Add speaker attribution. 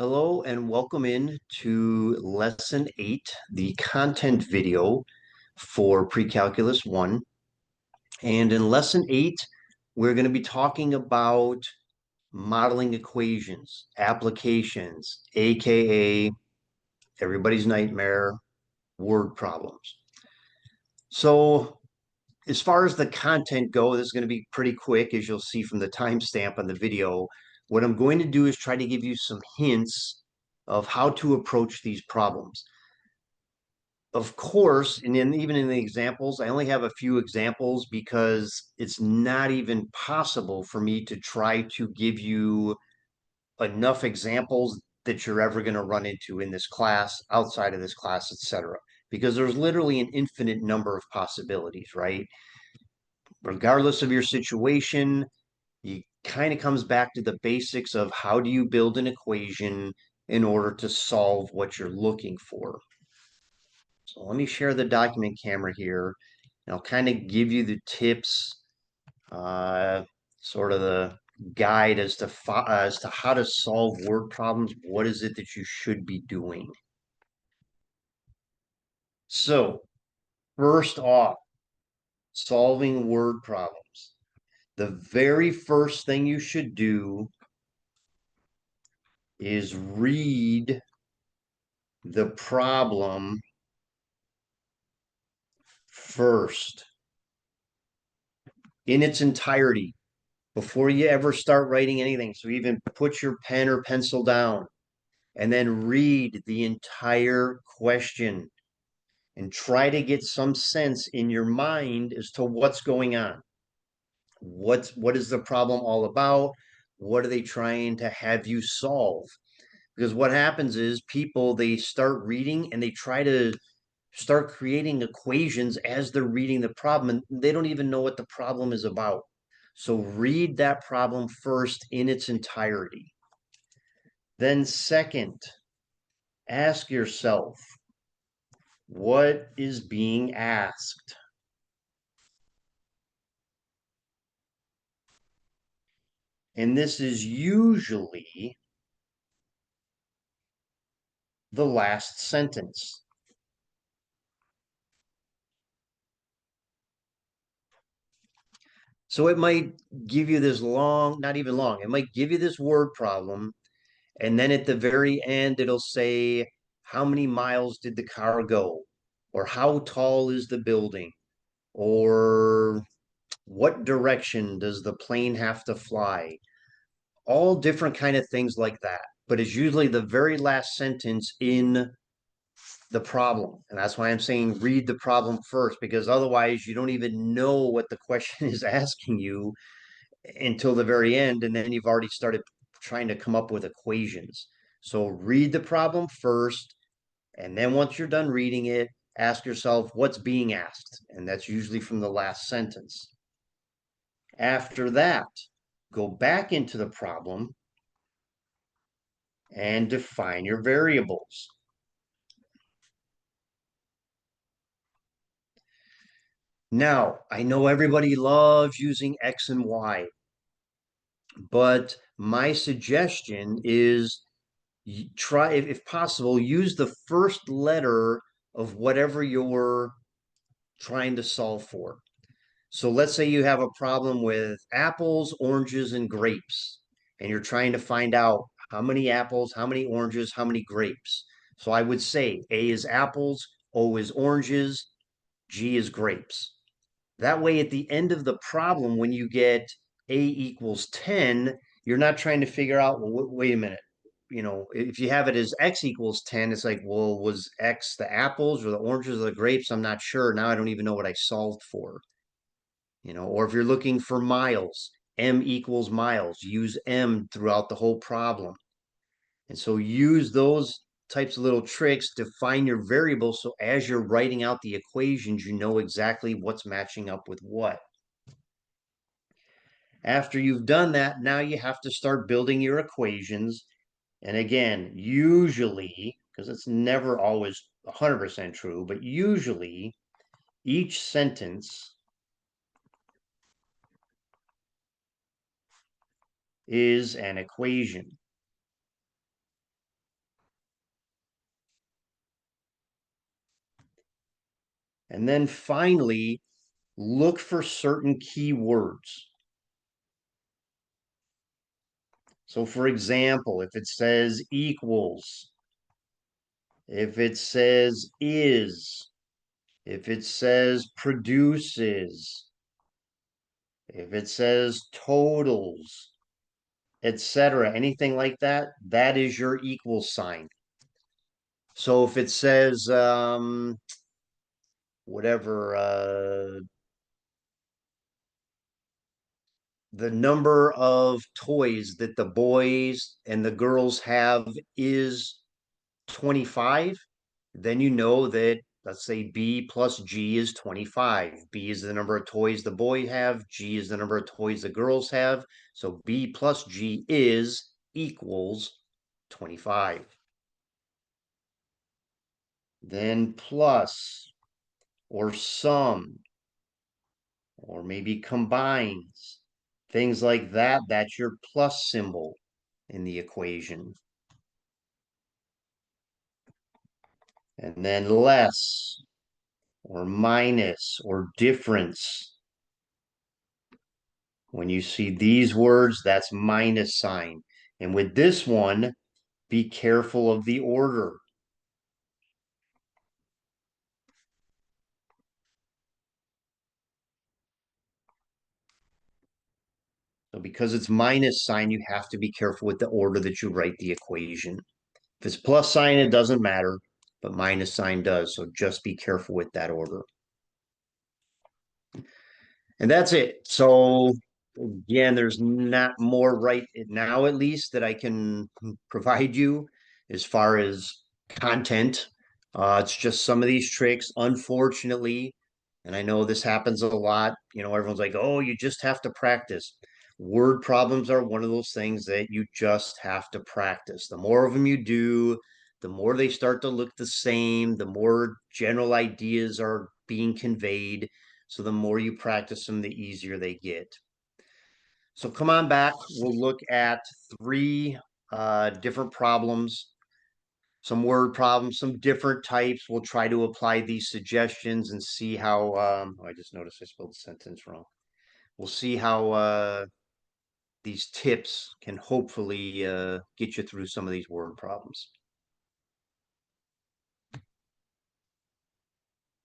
Speaker 1: Hello and welcome in to Lesson 8, the content video for Precalculus 1. And in Lesson 8, we're going to be talking about modeling equations, applications, aka everybody's nightmare, word problems. So as far as the content go, this is going to be pretty quick, as you'll see from the timestamp on the video. What I'm going to do is try to give you some hints of how to approach these problems. Of course, and even in the examples, I only have a few examples because it's not even possible for me to try to give you enough examples that you're ever going to run into in this class, outside of this class, etc. Because there's literally an infinite number of possibilities, right? Regardless of your situation, it kind of comes back to the basics of how do you build an equation in order to solve what you're looking for. So let me share the document camera here, and I'll kind of give you the tips, sort of the guide as to how to solve word problems. What is it that you should be doing? So first off, solving word problems. The very first thing you should do is read the problem first in its entirety before you ever start writing anything. So even put your pen or pencil down and then read the entire question and try to get some sense in your mind as to what's going on. What is the problem all about? What are they trying to have you solve? Because what happens is people, they start reading and they try to start creating equations as they're reading the problem, and they don't even know what the problem is about. So read that problem first in its entirety. Then second, ask yourself, what is being asked? And this is usually the last sentence. So it might give you this long, not even long, it might give you this word problem. And then at the very end, it'll say, how many miles did the car go? Or how tall is the building? Or what direction does the plane have to fly? All different kind of things like that. But it's usually the very last sentence in the problem. And that's why I'm saying read the problem first, because otherwise you don't even know what the question is asking you until the very end. And then you've already started trying to come up with equations. So read the problem first. And then once you're done reading it, ask yourself what's being asked. And that's usually from the last sentence. After that, go back into the problem and define your variables. Now, I know everybody loves using X and Y, but my suggestion is try, if possible, use the first letter of whatever you're trying to solve for. So let's say you have a problem with apples, oranges, and grapes, and you're trying to find out how many apples, how many oranges, how many grapes. So I would say A is apples, O is oranges, G is grapes. That way, at the end of the problem, when you get A equals 10, you're not trying to figure out, well, wait a minute. If you have it as X equals 10, it's like, well, was X the apples or the oranges or the grapes? I'm not sure. Now I don't even know what I solved for. Or if you're looking for miles, M equals miles, use M throughout the whole problem. And so use those types of little tricks to find your variables. So as you're writing out the equations, you know exactly what's matching up with what. After you've done that, now you have to start building your equations. And again, usually, because it's never always 100% true, but usually each sentence is an equation. And then finally, look for certain keywords. So for example, if it says equals, if it says is, if it says produces, if it says totals, etc., anything like that, that is your equal sign. So if it says whatever the number of toys that the boys and the girls have is 25, then you know that, let's say B plus G is 25. B is the number of toys the boys have, G is the number of toys the girls have. So B plus G is equals 25. Then plus or sum or maybe combines, things like that. That's your plus symbol in the equation. And then less or minus or difference. When you see these words, that's minus sign. And with this one, be careful of the order. So because it's minus sign, you have to be careful with the order that you write the equation. If it's plus sign, it doesn't matter, but minus sign does. So just be careful with that order. And that's it. So again, there's not more right now, at least, that I can provide you as far as content. It's just some of these tricks, unfortunately, and I know this happens a lot. Everyone's like, oh, you just have to practice. Word problems are one of those things that you just have to practice. The more of them you do, the more they start to look the same, the more general ideas are being conveyed. So the more you practice them, the easier they get. So come on back. We'll look at three different problems, some word problems, some different types. We'll try to apply these suggestions and see how, I just noticed I spelled the sentence wrong. We'll see how these tips can hopefully get you through some of these word problems.